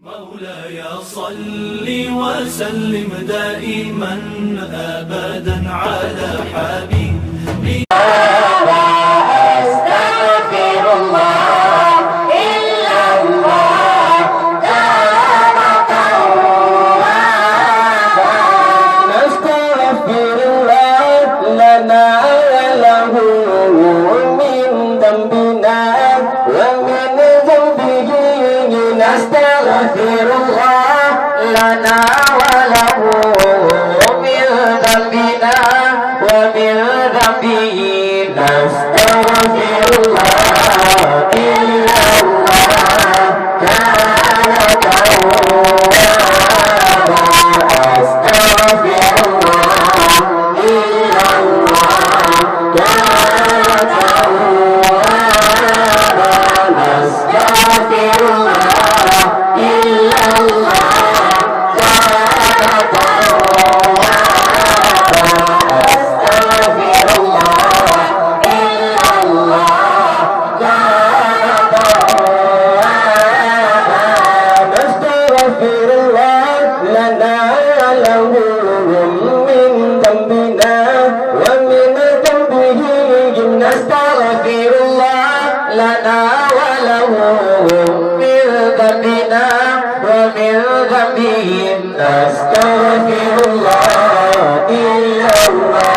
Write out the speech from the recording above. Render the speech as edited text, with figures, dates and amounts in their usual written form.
مولاي صل وسلم دائما أبدا على حبيبي. أستغفر الله إلا الله تارة وأبدا. نستغفر الله لنا وله من ذنبنا ومن ذنبه. نستغفر الله لنا وله من ذنبنا ومن ذنبه. نستغفر الله إلا الله تعالى توابا. أستغفر الله إلا الله تعالى توابا. نستغفر الله إلا الله تعالى توابا. أستغفر الله إلا الله تعالى توابا. نستغفر الله لنا وله من ذنبنا ومن ذنبه. نستغفر الله لنا وله من ذنبنا ومن ذنبه. نستغفر الله إلا الله